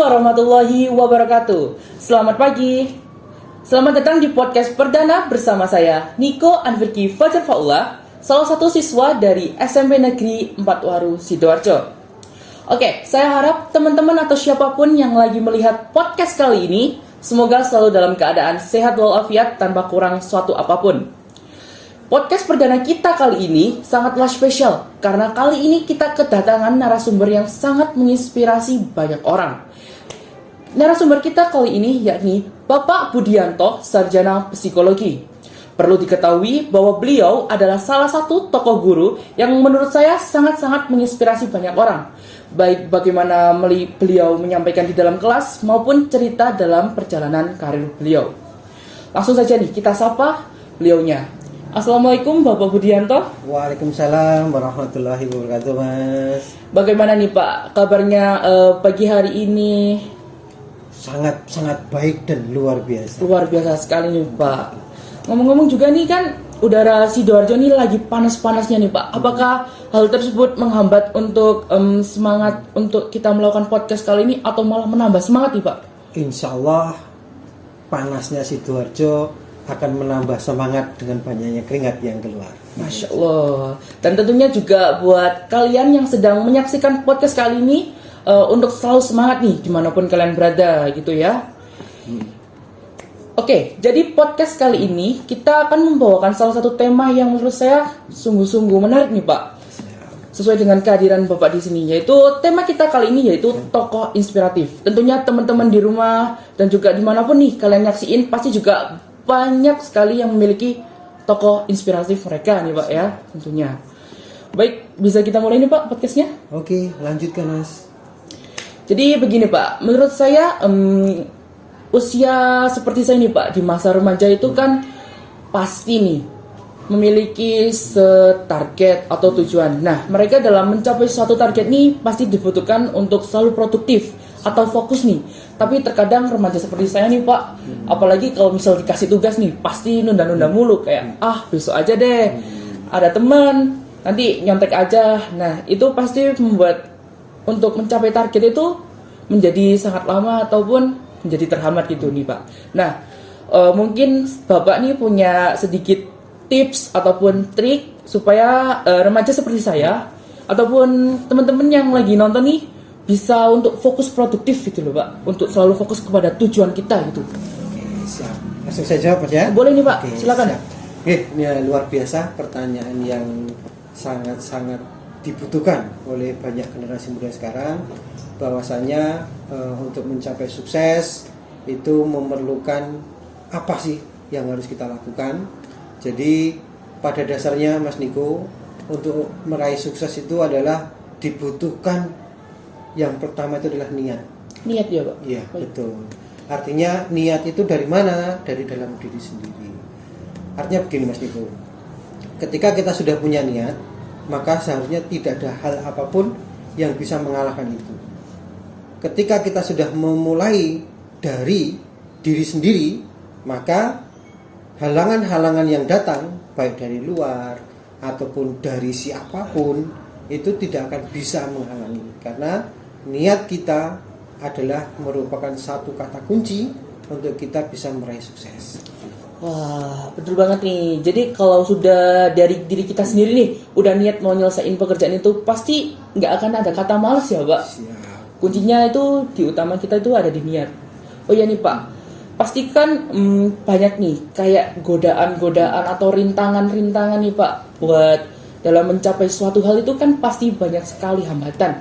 warahmatullahi wabarakatuh. Selamat pagi. Selamat datang di podcast perdana bersama saya, Niko Anfirki Fajar Faullah, salah satu siswa dari SMP Negeri 4 Waru, Sidoarjo. Oke, saya harap teman-teman atau siapapun yang lagi melihat podcast kali ini, semoga selalu dalam keadaan sehat walafiat tanpa kurang suatu apapun. Podcast perdana kita kali ini sangatlah spesial karena kali ini kita kedatangan narasumber yang sangat menginspirasi banyak orang. Narasumber kita kali ini yakni Bapak Budianto, sarjana psikologi. Perlu diketahui bahwa beliau adalah salah satu tokoh guru yang menurut saya sangat-sangat menginspirasi banyak orang. Baik bagaimana beliau menyampaikan di dalam kelas maupun cerita dalam perjalanan karir beliau. Langsung saja nih kita sapa beliaunya. Assalamualaikum Bapak Budianto. Waalaikumsalam warahmatullahi wabarakatuh, Mas. Bagaimana nih Pak kabarnya pagi hari ini? Sangat baik dan luar biasa. Luar biasa sekali nih Pak. Ngomong-ngomong juga nih kan udara Sidoarjo ini lagi panas-panasnya nih Pak. Apakah hal tersebut menghambat untuk semangat untuk kita melakukan podcast kali ini atau malah menambah semangat nih Pak? Insya Allah panasnya Sidoarjo akan menambah semangat dengan banyaknya keringat yang keluar. Masya Allah. Dan tentunya juga buat kalian yang sedang menyaksikan podcast kali ini untuk selalu semangat nih dimanapun kalian berada gitu ya. Oke, jadi podcast kali ini kita akan membawakan salah satu tema yang menurut saya sungguh-sungguh menarik nih Pak. Sesuai dengan kehadiran Bapak di sini, yaitu tema kita kali ini yaitu tokoh inspiratif. Tentunya teman-teman di rumah dan juga dimanapun nih kalian nyaksiin pasti juga banyak sekali yang memiliki tokoh inspiratif mereka nih Pak ya, tentunya. Baik, bisa kita mulai nih Pak podcastnya? Oke, lanjutkan Mas. Jadi begini Pak, menurut saya usia seperti saya nih Pak di masa remaja itu kan pasti nih memiliki target atau tujuan. Nah, mereka dalam mencapai suatu target nih pasti dibutuhkan untuk selalu produktif atau fokus nih. Tapi terkadang remaja seperti saya nih Pak, apalagi kalau misal dikasih tugas nih pasti nunda-nunda mulu, kayak besok aja deh, ada teman nanti nyontek aja. Nah itu pasti membuat untuk mencapai target itu menjadi sangat lama ataupun menjadi terhambat gitu nih Pak. Nah mungkin Bapak nih punya sedikit tips ataupun trik supaya remaja seperti saya ataupun teman-teman yang lagi nonton nih bisa untuk fokus produktif gitu loh Pak, untuk selalu fokus kepada tujuan kita gitu. Oke, siap. Langsung saya jawab ya. Boleh nih Pak, Oke, silakan. Siap. Oke, ini luar biasa, pertanyaan yang sangat-sangat dibutuhkan oleh banyak generasi muda sekarang. Bahwasanya untuk mencapai sukses itu memerlukan apa sih yang harus kita lakukan. Jadi pada dasarnya Mas Niko, untuk meraih sukses itu adalah dibutuhkan yang pertama itu adalah niat. Niat ya Pak? Iya, betul. Artinya niat itu dari mana? Dari dalam diri sendiri. Artinya begini Mas Niko, ketika kita sudah punya niat, maka seharusnya tidak ada hal apapun yang bisa mengalahkan itu. Ketika kita sudah memulai dari diri sendiri, maka halangan-halangan yang datang baik dari luar ataupun dari siapapun itu tidak akan bisa menghalangi, karena niat kita adalah merupakan satu kata kunci untuk kita bisa meraih sukses. Wah, betul banget nih. Jadi kalau sudah dari diri kita sendiri nih udah niat mau nyelesain pekerjaan itu, pasti nggak akan ada kata malas ya Pak. Siap. Kuncinya itu di utama kita itu ada di niat. Oh ya nih Pak, pastikan banyak nih kayak godaan-godaan atau rintangan-rintangan nih Pak buat dalam mencapai suatu hal itu kan pasti banyak sekali hambatan.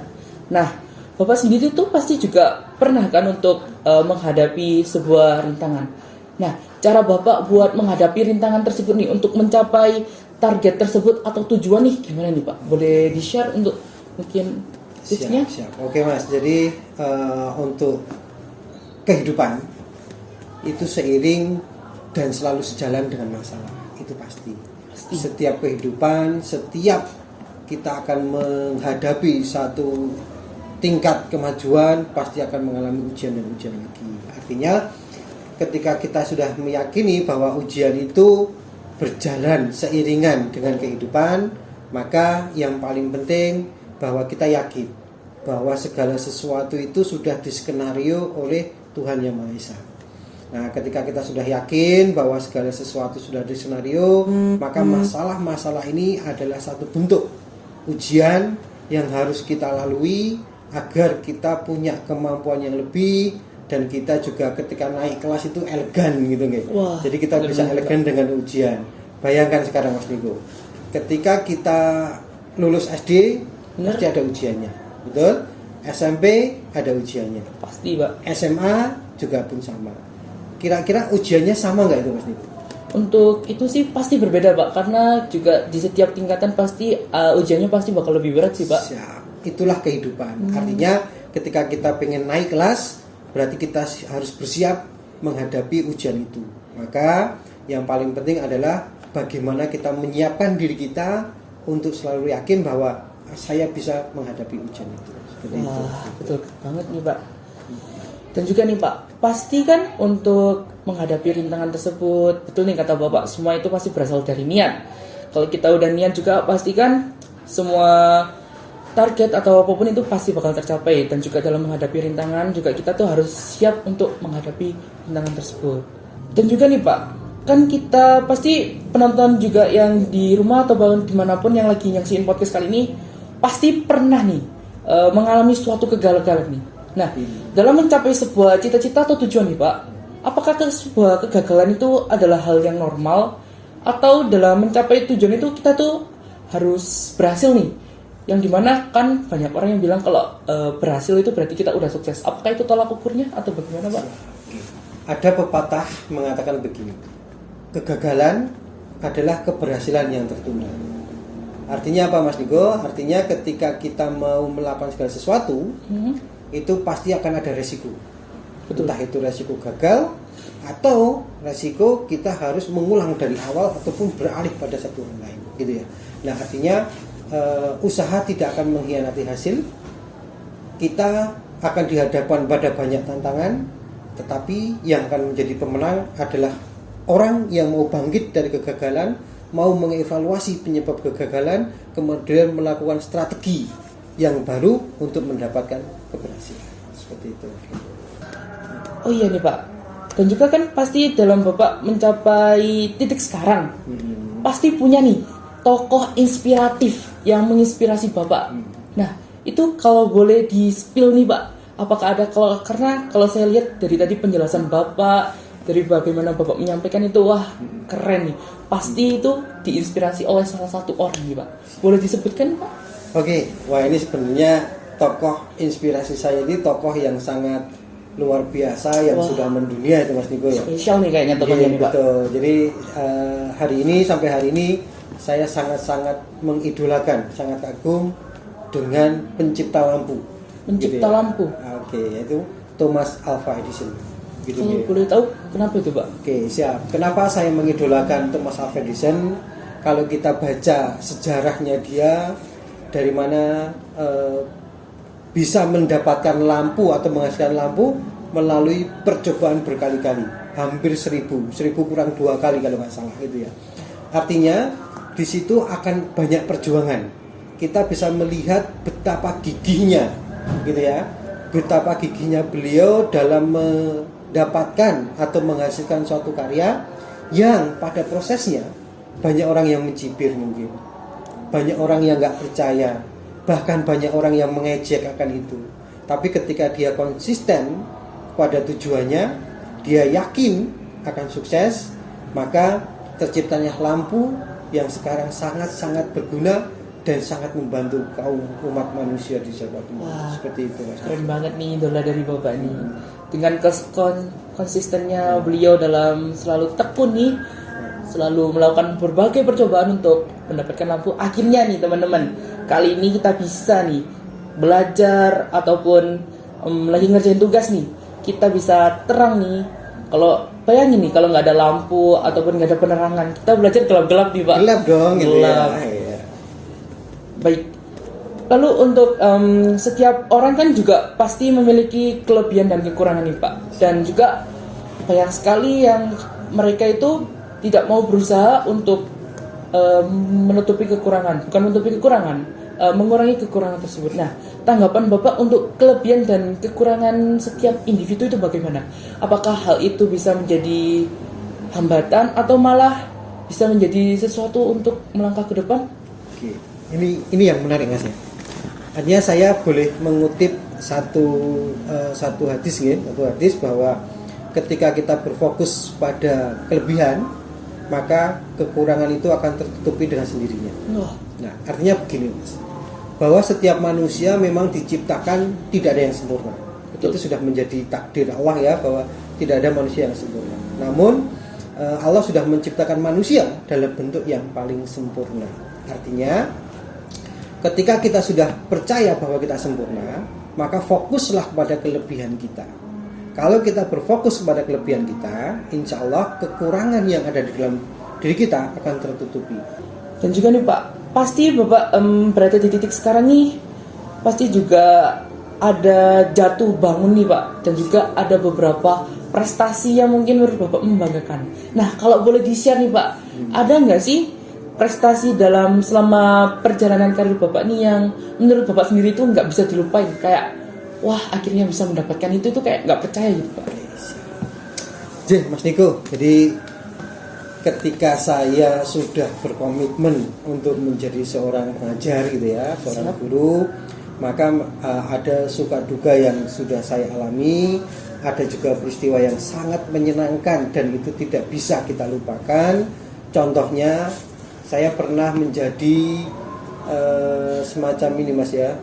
Nah, Bapak sendiri tuh pasti juga pernah kan untuk menghadapi sebuah rintangan. Nah, cara Bapak buat menghadapi rintangan tersebut nih untuk mencapai target tersebut atau tujuan nih gimana nih Pak? Boleh di-share untuk mungkin tipsnya? Siap. Oke Mas, jadi untuk kehidupan itu seiring dan selalu sejalan dengan masalah, itu pasti. Setiap kehidupan, setiap kita akan menghadapi satu tingkat kemajuan, pasti akan mengalami ujian dan ujian lagi. Artinya ketika kita sudah meyakini bahwa ujian itu berjalan seiringan dengan kehidupan, maka yang paling penting bahwa kita yakin bahwa segala sesuatu itu sudah diskenario oleh Tuhan Yang Maha Esa. Nah, ketika kita sudah yakin bahwa segala sesuatu sudah diskenario, maka masalah-masalah ini adalah satu bentuk ujian yang harus kita lalui agar kita punya kemampuan yang lebih, dan kita juga ketika naik kelas itu elegan gitu nggih. Jadi kita bisa elegan dengan ujian. Bayangkan sekarang Mas Niko, ketika kita lulus SD pasti ada ujiannya, betul? SMP ada ujiannya, Pasti, Pak. SMA juga pun sama. Kira-kira ujiannya sama nggak itu Mas Niko? Untuk itu sih pasti berbeda, Pak, karena juga di setiap tingkatan pasti ujiannya pasti bakal lebih berat sih, Pak. Siap. Itulah kehidupan. Artinya ketika kita pengen naik kelas, berarti kita harus bersiap menghadapi ujian itu. Maka yang paling penting adalah bagaimana kita menyiapkan diri kita untuk selalu yakin bahwa saya bisa menghadapi ujian itu. Seperti itu. Betul banget nih, Pak. Dan juga nih, Pak, pasti kan untuk menghadapi rintangan tersebut, betul nih kata Bapak, semua itu pasti berasal dari niat. Kalau kita udah niat juga pasti kan semua target atau apapun itu pasti bakal tercapai. Dan juga dalam menghadapi rintangan juga kita tuh harus siap untuk menghadapi rintangan tersebut. Dan juga nih, Pak, kan kita pasti penonton juga yang di rumah atau bahkan dimanapun yang lagi nyaksiin podcast kali ini pasti pernah nih mengalami suatu kegagalan nih. Nah, dalam mencapai sebuah cita-cita atau tujuan nih, Pak, apakah sebuah kegagalan itu adalah hal yang normal, atau dalam mencapai tujuan itu kita tuh harus berhasil nih? Yang dimana kan banyak orang yang bilang kalau berhasil itu berarti kita udah sukses. Apakah itu tolak ukurnya atau bagaimana, Pak? Ada pepatah mengatakan begini, kegagalan adalah keberhasilan yang tertunda. Artinya apa Mas Niko? Artinya ketika kita mau melakukan segala sesuatu, itu pasti akan ada resiko. Entah itu resiko gagal atau resiko kita harus mengulang dari awal ataupun beralih pada satu hal lain, gitu ya. Nah, artinya usaha tidak akan mengkhianati hasil. Kita akan dihadapkan pada banyak tantangan, tetapi yang akan menjadi pemenang adalah orang yang mau bangkit dari kegagalan, mau mengevaluasi penyebab kegagalan, kemudian melakukan strategi yang baru untuk mendapatkan keberhasilan. Seperti itu. Oh iya nih, Pak. Dan juga kan pasti dalam Bapak mencapai titik sekarang, pasti punya nih tokoh inspiratif yang menginspirasi Bapak. Nah, itu kalau boleh di-spill nih, Pak, apakah ada, karena kalau saya lihat dari tadi penjelasan Bapak, dari bagaimana Bapak menyampaikan itu, wah keren nih. Pasti itu diinspirasi oleh salah satu orang nih, Pak. Boleh disebutkan, Pak? Oke, wah ini sebenarnya tokoh inspirasi saya ini tokoh yang sangat luar biasa yang sudah mendunia itu Mas Niko ya. Spesial nih kayaknya tokohnya nih, Pak. Betul. Jadi sampai hari ini saya sangat-sangat mengidolakan, sangat kagum dengan pencipta lampu. Pencipta lampu. Oke, yaitu Thomas Alva Edison. Gitu Kalau ya. boleh tahu kenapa itu, Pak? Oke, siap. Kenapa saya mengidolakan Thomas Alva Edison? Kalau kita baca sejarahnya dia, dari mana bisa mendapatkan lampu atau menghasilkan lampu melalui percobaan berkali-kali, hampir 1000 kurang 2 kali kalau nggak salah gitu ya. Artinya di situ akan banyak perjuangan. Kita bisa melihat betapa gigihnya, gitu ya, betapa gigihnya beliau dalam mendapatkan atau menghasilkan suatu karya yang pada prosesnya banyak orang yang mencibir mungkin. Banyak orang yang nggak percaya, bahkan banyak orang yang mengejek akan itu. Tapi ketika dia konsisten pada tujuannya, dia yakin akan sukses, maka terciptanya lampu yang sekarang sangat-sangat berguna dan sangat membantu kaum umat manusia di Jawa Timur. Seperti itu, Mas. Keren banget nih idola dari Bapak nih. Dengan konsistennya beliau dalam selalu tekun nih, selalu melakukan berbagai percobaan untuk mendapatkan lampu. Akhirnya nih teman-teman, kali ini kita bisa nih belajar ataupun lagi ngerjain tugas nih, kita bisa terang nih. Kalau bayangin nih kalau nggak ada lampu ataupun nggak ada penerangan, kita belajar gelap-gelap nih, Pak. Gelap dong, gitu gelap. Ya. Baik. Lalu untuk setiap orang kan juga pasti memiliki kelebihan dan kekurangan nih, Pak. Dan juga banyak sekali yang mereka itu tidak mau berusaha untuk menutupi kekurangan. Bukan menutupi kekurangan, mengurangi kekurangan tersebut. Nah, tanggapan Bapak untuk kelebihan dan kekurangan setiap individu itu bagaimana? Apakah hal itu bisa menjadi hambatan atau malah bisa menjadi sesuatu untuk melangkah ke depan? Oke. Ini yang menarik Mas ya. Artinya saya boleh mengutip satu hadis ya, satu hadis bahwa ketika kita berfokus pada kelebihan, maka kekurangan itu akan tertutupi dengan sendirinya. Nah, artinya begini Mas, bahwa setiap manusia memang diciptakan tidak ada yang sempurna. Itu sudah menjadi takdir Allah ya, bahwa tidak ada manusia yang sempurna. Namun Allah sudah menciptakan manusia dalam bentuk yang paling sempurna. Artinya ketika kita sudah percaya bahwa kita sempurna, maka fokuslah pada kelebihan kita. Kalau kita berfokus pada kelebihan kita, insya Allah kekurangan yang ada di dalam diri kita akan tertutupi. Dan juga nih Pak, pasti Bapak berada di titik sekarang nih, pasti juga ada jatuh bangun nih Pak, dan juga ada beberapa prestasi yang mungkin menurut Bapak membanggakan. Nah, kalau boleh di-share nih Pak, ada nggak sih prestasi dalam selama perjalanan karir Bapak nih yang menurut Bapak sendiri itu nggak bisa dilupain, kayak wah akhirnya bisa mendapatkan itu tuh kayak nggak percaya gitu Pak. Jadi Mas Niko, jadi ketika saya sudah berkomitmen untuk menjadi seorang pengajar gitu ya, seorang guru, maka ada suka duka yang sudah saya alami, ada juga peristiwa yang sangat menyenangkan dan itu tidak bisa kita lupakan. Contohnya saya pernah menjadi semacam ini Mas ya,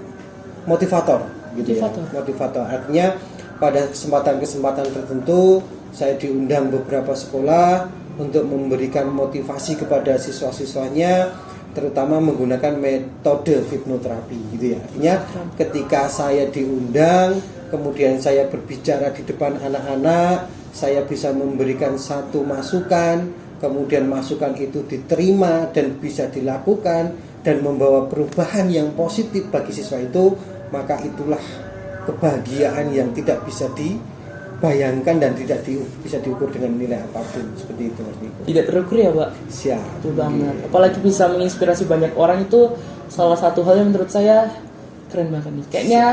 motivator gitu ya. Motivator artinya pada kesempatan-kesempatan tertentu saya diundang beberapa sekolah untuk memberikan motivasi kepada siswa-siswanya, terutama menggunakan metode hipnoterapi gitu ya. Artinya ketika saya diundang, kemudian saya berbicara di depan anak-anak, saya bisa memberikan satu masukan, kemudian masukan itu diterima dan bisa dilakukan dan membawa perubahan yang positif bagi siswa itu, maka itulah kebahagiaan yang tidak bisa dibayangkan dan tidak bisa diukur dengan nilai apapun. Seperti itu Mas Niko. Tidak terukur ya Pak? Siap. Betul banget. Apalagi bisa menginspirasi banyak orang, itu salah satu hal yang menurut saya keren banget nih. Kayaknya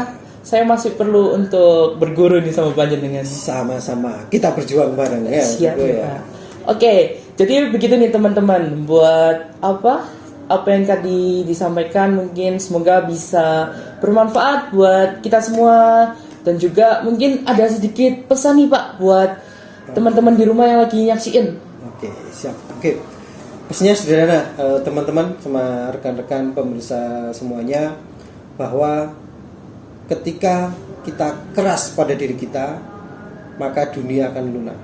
saya masih perlu untuk berguru nih sama panjenengan. Sama-sama kita berjuang bareng ya. Siap ya. Oke, jadi begitu nih teman-teman. Buat apa yang tadi disampaikan mungkin semoga bisa bermanfaat buat kita semua, dan juga mungkin ada sedikit pesan nih Pak buat teman-teman di rumah yang lagi nyaksiin. Oke, siap. Oke. Pesannya sederhana, teman-teman sama rekan-rekan pemirsa semuanya, bahwa ketika kita keras pada diri kita, maka dunia akan lunak.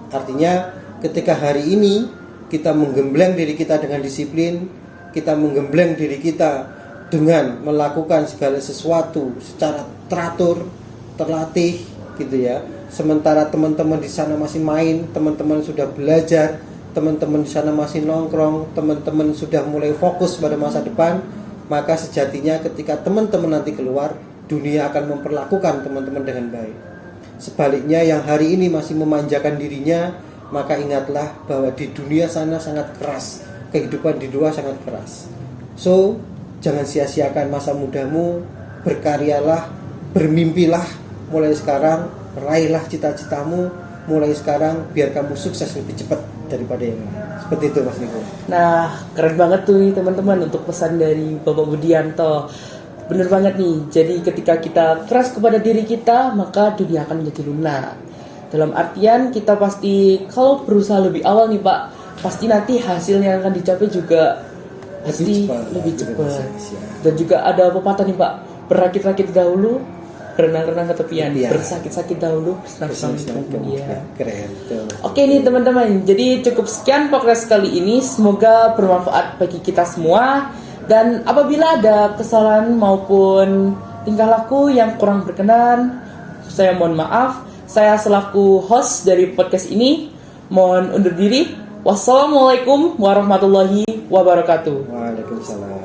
Artinya ketika hari ini kita menggembleng diri kita dengan disiplin, kita menggembleng diri kita dengan melakukan segala sesuatu secara teratur, terlatih gitu ya. Sementara teman-teman di sana masih main, teman-teman sudah belajar, teman-teman di sana masih nongkrong, teman-teman sudah mulai fokus pada masa depan, maka sejatinya ketika teman-teman nanti keluar, dunia akan memperlakukan teman-teman dengan baik. Sebaliknya yang hari ini masih memanjakan dirinya, maka ingatlah bahwa di dunia sana sangat keras, kehidupan di luar sangat keras. So, jangan sia-siakan masa mudamu, berkaryalah, bermimpilah mulai sekarang, raihlah cita-citamu mulai sekarang biar kamu sukses lebih cepat daripada yang lain. Seperti itu Mas Niko. Nah, keren banget tuh nih teman-teman untuk pesan dari Bapak Budianto. Bener banget nih, jadi ketika kita keras kepada diri kita, maka dunia akan menjadi lunak. Dalam artian kita pasti kalau berusaha lebih awal nih Pak, pasti nanti hasil yang akan dicapai juga pasti lebih cepat. Dan juga ada pepatah nih Pak, berakit-rakit dahulu, berenang-renang ke tepian, bersakit-sakit dahulu, bersenang-senang kemudian. Keren tuh. Oke nih teman-teman, jadi cukup sekian podcast kali ini, semoga bermanfaat bagi kita semua. Dan apabila ada kesalahan maupun tingkah laku yang kurang berkenan, saya mohon maaf. Saya selaku host dari podcast ini mohon undur diri. Wassalamualaikum warahmatullahi wabarakatuh. Waalaikumsalam.